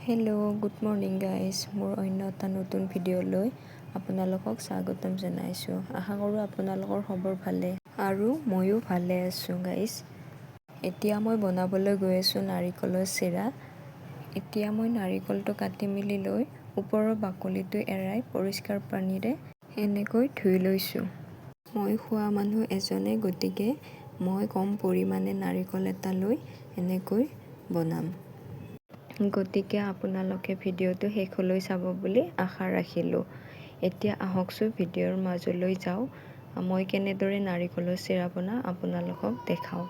Hello' good morning guys, মোৰ অন্য এটা নতুন ভিডিঅ'লৈ আপোনালোকক স্বাগতম জনাইছোঁ। আশা কৰোঁ আপোনালোকৰ খবৰ ভালে আৰু ময়ো ভালে আছোঁ গাইজ। এতিয়া মই বনাবলৈ গৈ আছোঁ নাৰিকলৰ চিৰা। এতিয়া মই নাৰিকলটো কাটি মেলি লৈ ওপৰৰ বাকলিটো এৰাই পৰিষ্কাৰ পানীৰে এনেকৈ ধুই লৈছোঁ। মই খোৱা মানুহ এজনে, গতিকে মই কম পৰিমাণে নাৰিকল এটা লৈ এনেকৈ বনাম। গতিকে আপোনালোকে ভিডিঅ'টো শেষলৈ চাব বুলি আশা ৰাখিলোঁ। এতিয়া আহকচোন ভিডিঅ'ৰ মাজলৈ যাওঁ। মই কেনেদৰে নাৰিকলৰ চিৰা বনাওঁ আপোনালোকক দেখাওঁ।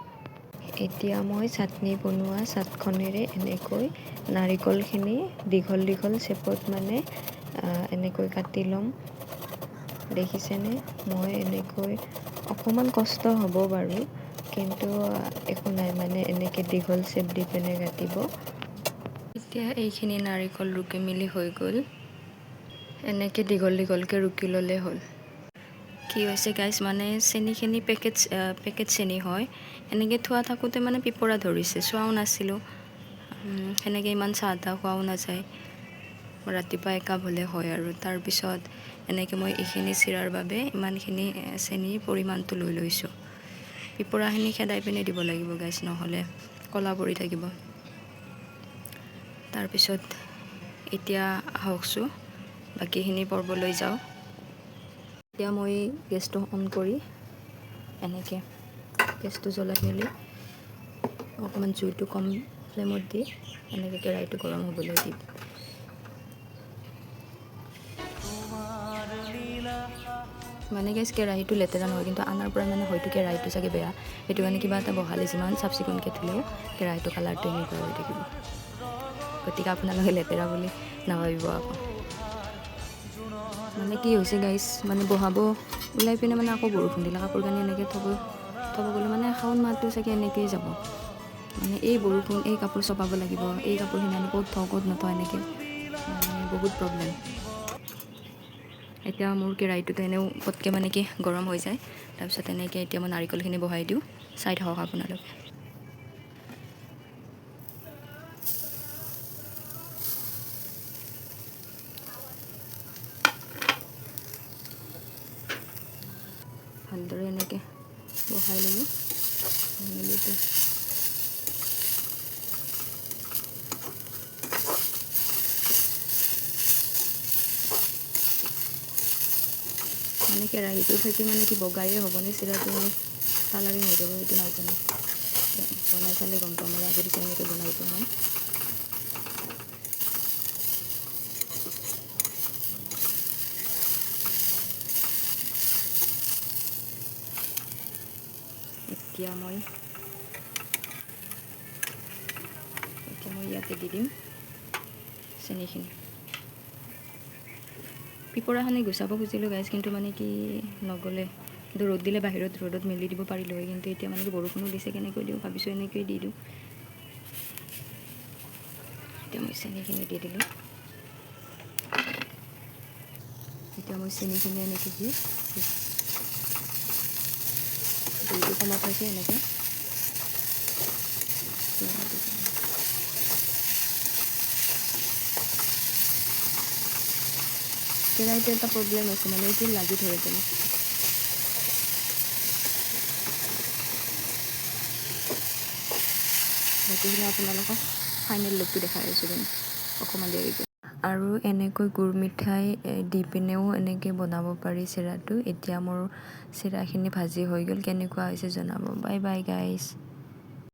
এতিয়া মই চাটনি বনোৱা চাটখনেৰে এনেকৈ নাৰিকলখিনি দীঘল দীঘল চেপত এনেকৈ কাটি ল'ম। দেখিছেনে? মই এনেকৈ অকণমান কষ্ট হ'ব বাৰু, কিন্তু একো নাই, এনেকৈ দীঘল চেপ দি পিনে কাটিব। এতিয়া এইখিনি নাৰিকল ৰুকি মেলি হৈ গ'ল। এনেকৈ দীঘল দীঘলকৈ ৰুকি ল'লে হ'ল। কি হৈছে গাইজ, চেনিখিনি পেকেট চেনি হয়। এনেকৈ থোৱা থাকোঁতে পিপৰা ধৰিছে, চোৱাও নাছিলোঁ। সেনেকৈ ইমান চাহ তাহ খোৱাও নাযায়। ৰাতিপুৱা একাপ হ'লে হয় আৰু তাৰপিছত এনেকৈ মই এইখিনি চিৰাৰ বাবে ইমানখিনি চেনিৰ পৰিমাণটো লৈ লৈছোঁ। পিপৰাখিনি খেদাই পিনে দিব লাগিব গাইজ, নহ'লে ক'লা পৰি থাকিব। তাৰপিছত এতিয়া আহকচোন বাকীখিনি পৰ্বলৈ যাওঁ। এতিয়া মই গেছটো অন কৰি এনেকৈ গেছটো জ্বলাই মেলি অকণমান জুইটো কম ফ্লেমত দি এনেকৈ কেৰাহীটো গৰম হ'বলৈ দিম। গাইজ কেৰাহীটো লেতেৰা নহয়, কিন্তু আনাৰ পৰা হয়তো কেৰাহীটো চাগে বেয়া, সেইটো কাৰণে কিবা এটা বহালে যিমান চাফ চিকুণকৈ থ'লেও কেৰাহীটো কালাৰটো এনেকুৱা হৈ থাকিব। গতিকে আপোনালোকে লেতেৰা বুলি নাভাবিব আকৌ। কি হৈছে গাইজ, বহাব ওলাই পিনে আকৌ বৰষুণ দিলে। কাপোৰ কানি এনেকৈ থ'ব গ'লে শাওণ মাহটো চাগে এনেকৈয়ে যাব। এই বৰষুণ, এই কাপোৰ চপাব লাগিব, এই কাপোৰখিনি ক'ত থওঁ ক'ত নথওঁ, এনেকৈ বহুত প্ৰব্লেম। এতিয়া মোৰ কেৰাহীটোতো এনেও পটকৈ গৰম হৈ যায়। তাৰপিছত এনেকৈ এতিয়া মই নাৰিকলখিনি বহাই দিওঁ। চাই থাকক আপোনালোকে। ভালদৰে এনেকৈ বহাই ল'লোঁ। কেৰাহীটোৰ সৈতে বগায়ে হ'বনে চিৰাটো, কালাৰিং হৈ যাব, সেইটো নাজানো। বনাই চালে গম পাম আৰু আগতে কেনেকৈ বনাই পোৱা নাই। এতিয়া মই ইয়াতে দি দিম চেনিখিনি। পিপৰাখিনি গুচাব খুজিছিলোঁ গাইজ, কিন্তু কি নগ'লে। কিন্তু ৰ'দ দিলে বাহিৰত ৰ'দত মেলি দিব পাৰিলোঁ হয়, কিন্তু এতিয়া বৰষুণো দিছে, কেনেকৈ দিওঁ ভাবিছোঁ এনেকৈ দি দিওঁ। এতিয়া মই চেনিখিনি দি দিলোঁ। এতিয়া মই চেনিখিনি এনেকৈ দি জুইটো কমাই থৈছে এনেকৈ। কেৰাহীটো এটা প্ৰব্লেম আছে, এইটো লাগি ধৰে তেনে। বাকীখিনি আপোনালোকক ফাইনেল লুকটো দেখাই আছোঁ কিন্তু অকণমান দেৰিকৈ। আৰু এনেকৈ গুৰ মিঠাই দি পিনেও এনেকৈ বনাব পাৰি চিৰাটো। এতিয়া মোৰ চিৰাখিনি ভাজি হৈ গ'ল, কেনেকুৱা হৈছে জনাব। Bye bye guys.